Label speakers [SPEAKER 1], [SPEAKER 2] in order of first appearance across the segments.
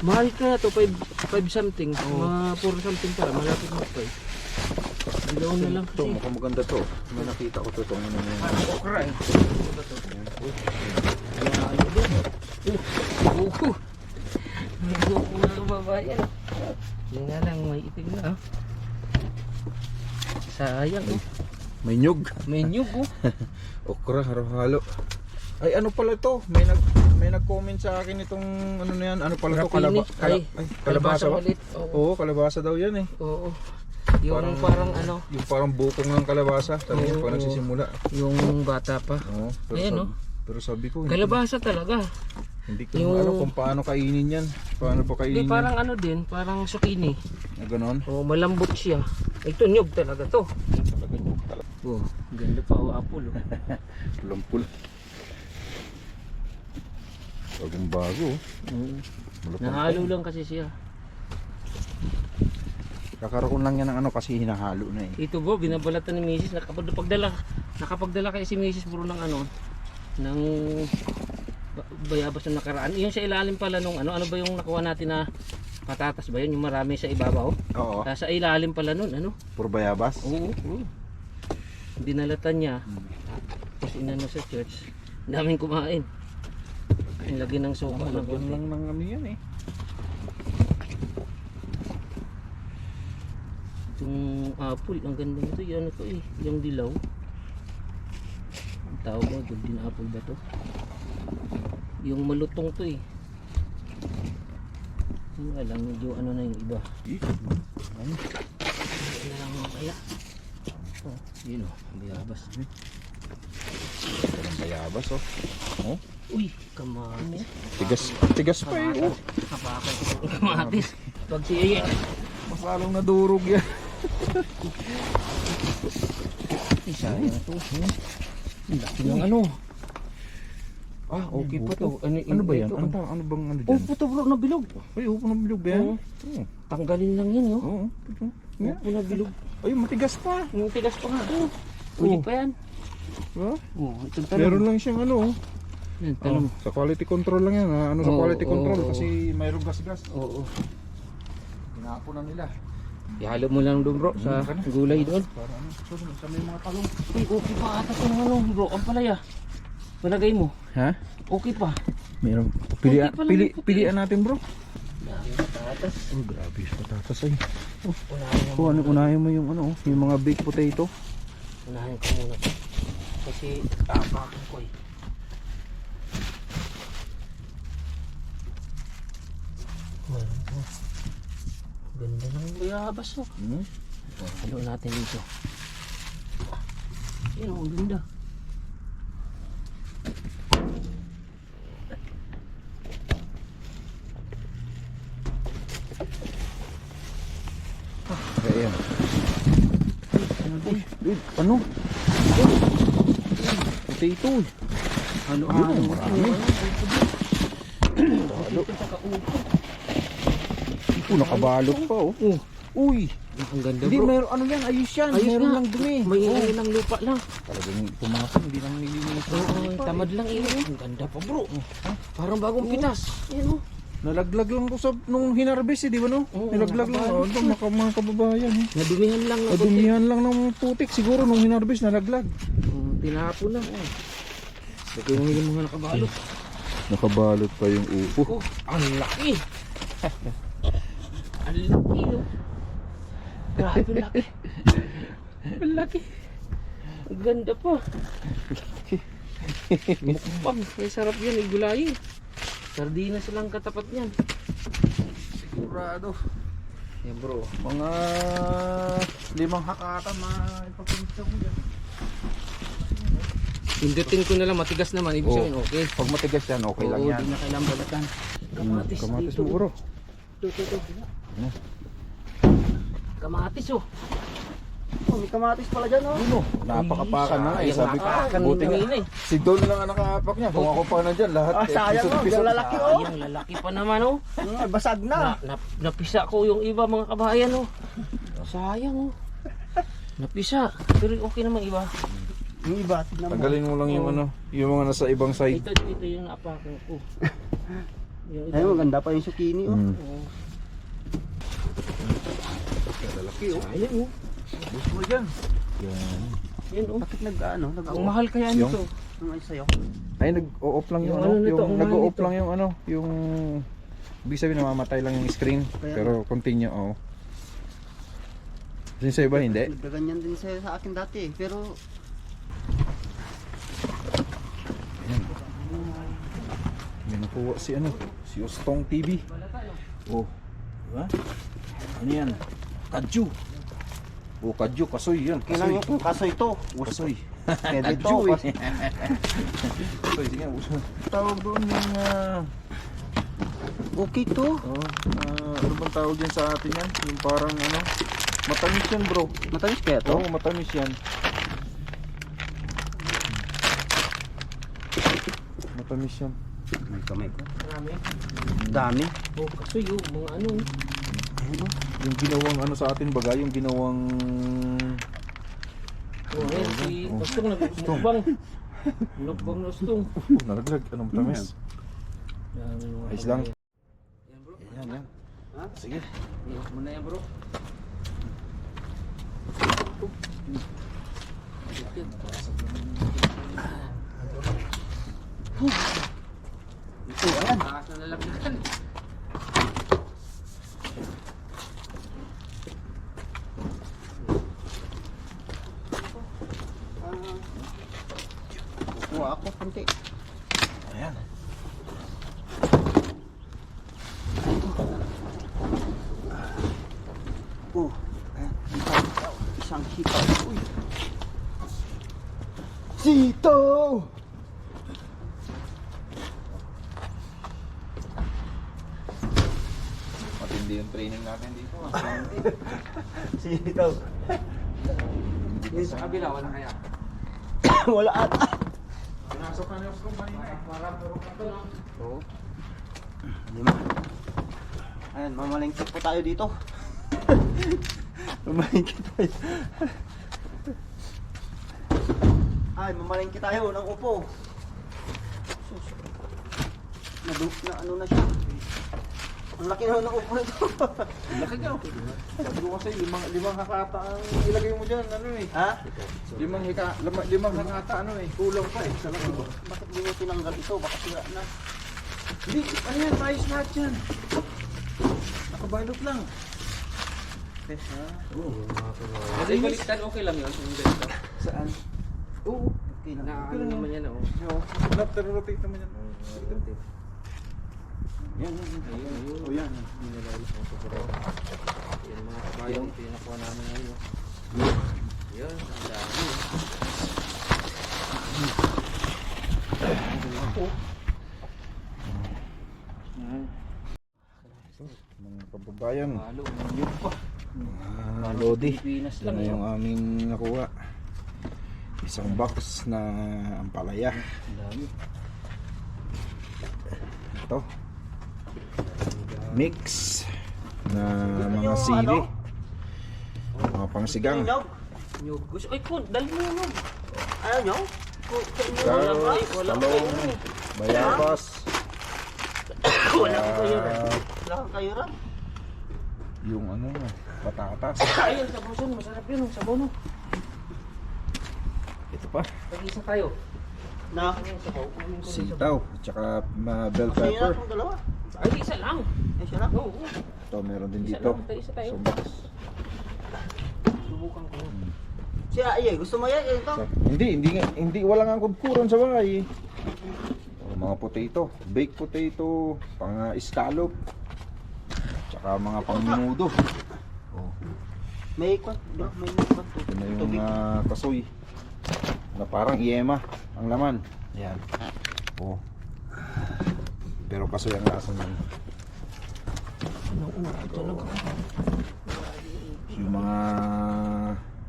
[SPEAKER 1] Mahal kaya to, 5 something. Mga 4 something pala, malapit mo pa eh. Dilaw na lang
[SPEAKER 2] Ito,
[SPEAKER 1] kasi.
[SPEAKER 2] mukhang maganda to. May nakita ko to. Itong ano na yun.
[SPEAKER 1] Okra eh. May buko na kababayan. Yan nga lang, may itim na ah. Sayang oh.
[SPEAKER 2] May nyug.
[SPEAKER 1] May nyug oh.
[SPEAKER 2] Okra, halo-halo. Ay, ano pala to? May nag-comment sa akin itong ano na yan. Ano pala to?
[SPEAKER 1] Rapini.
[SPEAKER 2] Kalabasa ba?
[SPEAKER 1] ulit.
[SPEAKER 2] Oo, kalabasa daw yan eh.
[SPEAKER 1] Oo. Yung parang ano.
[SPEAKER 2] Yung parang bukong ng kalabasa. Sabi niya,
[SPEAKER 1] Oo,
[SPEAKER 2] pag nagsisimula.
[SPEAKER 1] Yung bata pa.
[SPEAKER 2] Oo, pero
[SPEAKER 1] Ayan,
[SPEAKER 2] sabi,
[SPEAKER 1] oh.
[SPEAKER 2] pero sabi ko,
[SPEAKER 1] Kalabasa talaga.
[SPEAKER 2] hindi ko
[SPEAKER 1] Yung-
[SPEAKER 2] alam kung paano kainin yan. Paano pa
[SPEAKER 1] Hindi,
[SPEAKER 2] kainin
[SPEAKER 1] parang
[SPEAKER 2] yan.
[SPEAKER 1] ano din, parang zucchini.
[SPEAKER 2] Na ganon.
[SPEAKER 1] Oh, malambot siya. Ito nyug talaga to. Oh, ganda pa o apple oh.
[SPEAKER 2] Pulang-pula. Bagong bago.
[SPEAKER 1] Mm.
[SPEAKER 2] Malapang
[SPEAKER 1] Nahalo
[SPEAKER 2] pa.
[SPEAKER 1] lang kasi siya.
[SPEAKER 2] Kakaroon lang yan ng ano kasi hinahalo na eh.
[SPEAKER 1] Ito bro, binabalatan ni Mrs. Nakapagdala kay si Mrs. bro ng ano, ng bayabas na nakaraan. Yung sa ilalim pala nung ano ba yung nakuha natin na patatas ba yun? Yung marami sa ibabaw.
[SPEAKER 2] Oo.
[SPEAKER 1] Sa ilalim pala nun, ano?
[SPEAKER 2] Puro bayabas.
[SPEAKER 1] Oo. Binalatan niya. Tapos inano sa church. Daming kumain. Lagi ng sopa ng
[SPEAKER 2] Lagyan
[SPEAKER 1] konti.
[SPEAKER 2] lang ng ano yan eh.
[SPEAKER 1] Itong apple, ang ganda nito. Yan ito eh, yung dilaw. Ang tawag mo, golden apple ba to? Yung malutong to eh. Yung alam, medyo ano na yung iba.
[SPEAKER 2] Ano?
[SPEAKER 1] Ano na lang mga kaya. Oh, yun o, bayabas.
[SPEAKER 2] Parang bayabas oh. Oh.
[SPEAKER 1] Uy, kamatis.
[SPEAKER 2] Tigas pa eh. Oh.
[SPEAKER 1] Kapakay ko yung kamatis. Pag siya
[SPEAKER 2] Mas lalong nadurog yan.
[SPEAKER 1] isa yan to. Laki ng ano. Ah, okay pa to.
[SPEAKER 2] Ano ba yan?
[SPEAKER 1] ito,
[SPEAKER 2] Ano bang ano
[SPEAKER 1] Oh,
[SPEAKER 2] dyan?
[SPEAKER 1] puto bro, nabilog.
[SPEAKER 2] Ay, upo ng bilog ba yan?
[SPEAKER 1] Oo.
[SPEAKER 2] Oo.
[SPEAKER 1] Tanggalin lang yan, yo.
[SPEAKER 2] Oo. Yeah.
[SPEAKER 1] Upo na bilog.
[SPEAKER 2] Ay, matigas pa.
[SPEAKER 1] Yung tigas pa nga. Oh. Pwede pa yan.
[SPEAKER 2] Ha?
[SPEAKER 1] Oh, itong talong.
[SPEAKER 2] Meron lang siyang ano.
[SPEAKER 1] Yan, talong.
[SPEAKER 2] Sa quality control lang yan. Ano sa
[SPEAKER 1] Oo,
[SPEAKER 2] quality control?
[SPEAKER 1] oo.
[SPEAKER 2] Kasi mayroong gas-gas.
[SPEAKER 1] Oo.
[SPEAKER 2] Tinapon na nila.
[SPEAKER 1] Ihalo mo lang doon bro sa gulay doon.
[SPEAKER 2] Para ano? Susunod sa may mga talong.
[SPEAKER 1] Uy, okay pa ata itong ano bro. Ang palaya. Palagay mo.
[SPEAKER 2] Ha?
[SPEAKER 1] Okay pa.
[SPEAKER 2] Meron.
[SPEAKER 1] Pilian- pili-
[SPEAKER 2] Pilian natin bro.
[SPEAKER 1] Dami patatas.
[SPEAKER 2] Oh, grabe yung patatas ay.
[SPEAKER 1] Unahin mo.
[SPEAKER 2] Unahin mo yung ano, yung mga baked potato.
[SPEAKER 1] Unahin ko muna to. Kasi apakan ko eh. Ganda ng bayabas oh. Halo natin dito. Yan oh, ang ganda.
[SPEAKER 2] Ayan. Ano? Potato.
[SPEAKER 1] Halo-halo.
[SPEAKER 2] Marami. Halo. Oh, nakabalot pa oh. Uy.
[SPEAKER 1] Ang ganda
[SPEAKER 2] Hindi,
[SPEAKER 1] bro.
[SPEAKER 2] meron ano yan, ayos yan.
[SPEAKER 1] Ayos
[SPEAKER 2] meron
[SPEAKER 1] nga.
[SPEAKER 2] lang dumi.
[SPEAKER 1] May ilang lupa lang.
[SPEAKER 2] Talagang pumasok, hindi lang nililinis.
[SPEAKER 1] Oo, tamad lang yun. Ang ganda pa bro. Parang bagong pitas. Yan oh.
[SPEAKER 2] Nalaglag lang ko sa nung hinarbis eh, di ba no?
[SPEAKER 1] Oo,
[SPEAKER 2] Nalaglag lang. Oh, ito, mga kababayan eh.
[SPEAKER 1] Nadumihan lang.
[SPEAKER 2] Nadumihan lang ng putik siguro nung hinarbis, nalaglag.
[SPEAKER 1] Tinapon lang. Oh. Lagay mo yung mga nakabalot.
[SPEAKER 2] Nakabalot pa yung upo.
[SPEAKER 1] Oh, ang laki. Ang laki oh. Grabe ang laki. Ang laki. Ang ganda pa. Mukbang. May sarap yan. Igulayin. Sardinas lang katapat niyan.
[SPEAKER 2] Sigurado.
[SPEAKER 1] Yan bro.
[SPEAKER 2] Mga 5 hakatan na ipapinta mo dyan.
[SPEAKER 1] Pindutin ko na lang. Matigas naman. Ibig sabihin okay.
[SPEAKER 2] Pag matigas yan, okay lang
[SPEAKER 1] Oo,
[SPEAKER 2] yan.
[SPEAKER 1] di na kailangan balatan. Kamatis.
[SPEAKER 2] Kamatis
[SPEAKER 1] dito.
[SPEAKER 2] mo bro.
[SPEAKER 1] Ito. Kamatis oh.
[SPEAKER 3] Oh, may kamatis pala dyan, oh.
[SPEAKER 2] Ano? Napakapakan na eh. Sabi ko, buti nga.
[SPEAKER 1] na eh.
[SPEAKER 2] Si Don lang ang nakahapak niya. Kung ako pa na dyan, lahat.
[SPEAKER 3] Ah, sayang, oh. Yung lalaki, oh.
[SPEAKER 1] Ayang lalaki pa naman oh.
[SPEAKER 3] Basag na.
[SPEAKER 1] Napisa ko yung iba mga kabayan oh. Sayang oh. Napisa. Pero okay naman iba.
[SPEAKER 3] Yung iba, tignan mo.
[SPEAKER 2] Tanggalin mo lang yung ano, yung mga nasa ibang side.
[SPEAKER 1] Ito yung napakan ko. Yung
[SPEAKER 3] Ay, maganda pa yung zucchini, oh.
[SPEAKER 1] Oo.
[SPEAKER 2] Lalaki oh.
[SPEAKER 1] Ayan oh.
[SPEAKER 2] Gusto mo dyan. Yan.
[SPEAKER 1] Yan oh.
[SPEAKER 3] Bakit
[SPEAKER 1] Ang mahal kaya
[SPEAKER 2] Yung-
[SPEAKER 1] nito.
[SPEAKER 3] Ang ay sa'yo.
[SPEAKER 2] Ay nag-o-off lang yung,
[SPEAKER 1] Yung ano nito,
[SPEAKER 2] yung
[SPEAKER 1] ang mahal
[SPEAKER 2] nag-o-off
[SPEAKER 1] nito.
[SPEAKER 2] lang yung yung ibig sabihin namamatay lang yung screen.
[SPEAKER 3] Kaya-
[SPEAKER 2] Pero continue oh. Kasi sa'yo ba hindi?
[SPEAKER 3] Nagkaganyan din sa'yo sa akin dati, pero
[SPEAKER 2] Ayan. May nakuha si Ostong TV. Oh, diba? Ano yan? Kadju. Oh, kadju, kasoy yan.
[SPEAKER 3] kailangan yung kaso ito.
[SPEAKER 2] Kasoy.
[SPEAKER 3] Pwede ito.
[SPEAKER 2] Kadju eh. Kasoy, sige. Tawag doon yung
[SPEAKER 3] Okay to.
[SPEAKER 2] ano bang tawag dyan sa atin yan? Yung parang matamis yan bro.
[SPEAKER 3] Matamis kaya to?
[SPEAKER 2] Oo, matamis yan. Matamis yan.
[SPEAKER 3] May kamay ko.
[SPEAKER 1] Marami.
[SPEAKER 3] Dami.
[SPEAKER 1] Oh, kaso yung mga ano.
[SPEAKER 3] Ayun, oh.
[SPEAKER 2] Yung ginawang sa atin baga, yung ginawang
[SPEAKER 1] Oh, ayan si Ostong nagmukbang. Mukbang na Ostong.
[SPEAKER 2] nalaglag. Anong matamis? Ayos lang.
[SPEAKER 1] Yan bro.
[SPEAKER 2] Yan, yan.
[SPEAKER 3] Ha?
[SPEAKER 2] Sige.
[SPEAKER 1] Iwas mo na yan bro.
[SPEAKER 3] Ito, ayan.
[SPEAKER 1] Taas na nalagyan.
[SPEAKER 3] Kuha ako konti.
[SPEAKER 2] Ayan.
[SPEAKER 3] Oh, ayan. Isang hitaw. Uy. Sito!
[SPEAKER 2] Matindi yung training natin dito.
[SPEAKER 3] Sito.
[SPEAKER 1] Sa kabila, wala kaya.
[SPEAKER 3] Wala ata.
[SPEAKER 2] Pinasok na yung kanina.
[SPEAKER 1] Marami rin ito no.
[SPEAKER 3] Oo. Lima. Ayan, mamalengkit po tayo dito. Mamalengkit tayo. Ay, mamalengkit tayo ng upo. Sus. Na ano na siya. Ang laki na ng upo nito.
[SPEAKER 2] Laki ka. Sabi ko kasi limang hakata ang ilagay mo dyan. Ano eh.
[SPEAKER 3] Ha?
[SPEAKER 2] Limang hakata kulang pa eh. Sa laki ba?
[SPEAKER 3] Bakit di mo tinanggal ito? Baka sira na.
[SPEAKER 2] Hindi, ano yan? Maayos lahat yan. Nakabalot lang.
[SPEAKER 1] Kasi baliktad okay lang yun. Yung ganito.
[SPEAKER 2] Saan? Oo.
[SPEAKER 3] Okay na.
[SPEAKER 1] Na ano naman yan oh.
[SPEAKER 2] Oo. After rotate naman yan.
[SPEAKER 3] Yan, yan, yan.
[SPEAKER 1] Ayun,
[SPEAKER 2] O yan.
[SPEAKER 1] Yan mga kabayo, ito yung nakuha namin ngayon. Yun, ang dami.
[SPEAKER 2] Mga kababayan.
[SPEAKER 1] Halo, yun pa.
[SPEAKER 2] Lodi.
[SPEAKER 1] Pilipinas
[SPEAKER 2] Ito
[SPEAKER 1] lang
[SPEAKER 2] na
[SPEAKER 1] yun.
[SPEAKER 2] yung aming nakuha. Isang box na ampalaya.
[SPEAKER 1] Ang dami.
[SPEAKER 2] Ito. Mix na mga sili. Mga pangsigang.
[SPEAKER 1] Nyug. Gusto, ay kun, dali mo yun.
[SPEAKER 3] Ayaw nyo?
[SPEAKER 2] Carrots,
[SPEAKER 1] Walang
[SPEAKER 2] talong, bayabas.
[SPEAKER 3] Wala kang kayo rin.
[SPEAKER 2] ah,
[SPEAKER 3] Wala kang kayo rin.
[SPEAKER 2] yung patatas.
[SPEAKER 1] Ayun, sa buson, masarap yun. Sa bono.
[SPEAKER 2] Ito pa.
[SPEAKER 1] Pag-isa tayo.
[SPEAKER 3] Na?
[SPEAKER 1] Ayun, sa bau. Kunin ko rin sa
[SPEAKER 2] Sitaw. At saka bell
[SPEAKER 3] Kasi yun
[SPEAKER 2] pepper.
[SPEAKER 3] itong dalawa.
[SPEAKER 1] bau. Ay, di isa lang.
[SPEAKER 3] Yan siya lang.
[SPEAKER 1] Oo.
[SPEAKER 2] Ito meron din
[SPEAKER 1] Isa
[SPEAKER 2] dito.
[SPEAKER 1] lang, isa tayo.
[SPEAKER 2] So, box.
[SPEAKER 1] Subukan ko.
[SPEAKER 3] Si Aye, gusto mo yan? Yan ito.
[SPEAKER 2] Hindi wala nga kudkuran sa bahay. Mga potato, baked potato, pang scallop. Tsaka mga pang menudo. Oh,
[SPEAKER 3] May ikot. May ikot.
[SPEAKER 2] ito na yung
[SPEAKER 3] Tubig.
[SPEAKER 2] kasoy. Na parang yema ang laman. Yan. Oh. Pero kasoy ang lasa niyan. Yung mga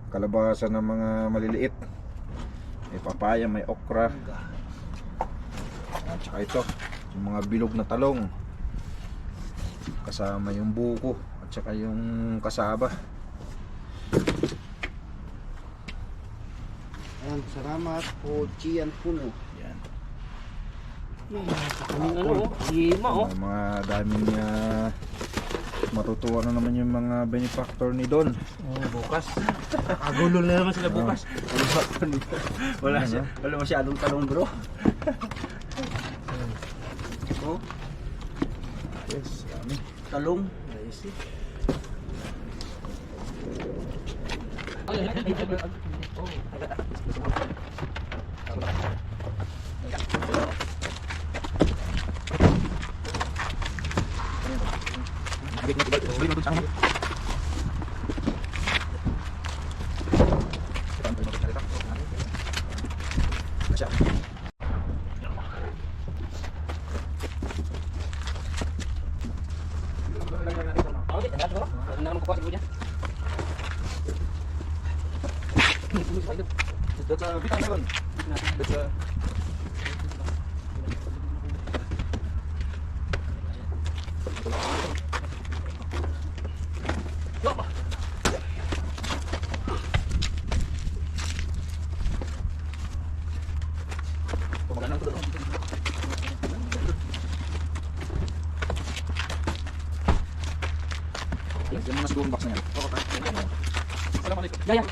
[SPEAKER 2] kalabasa ng mga maliliit. May papaya, may okra. At saka ito, yung mga bilog na talong. Kasama yung buko at saka yung kasaba.
[SPEAKER 3] Ayan, salamat po Gian Puno.
[SPEAKER 2] Yan.
[SPEAKER 1] Kaming ano, yema oh.
[SPEAKER 2] Mga daming matutuwa na naman yung mga benefactor ni Don.
[SPEAKER 1] Oh, bukas. Agulol na naman sila bukas.
[SPEAKER 3] Wala masyadong talong bro. Oh,
[SPEAKER 2] Yes, dami.
[SPEAKER 3] talong.
[SPEAKER 1] Nice.
[SPEAKER 2] Yan mo na siguro box na yan.
[SPEAKER 1] Gaya.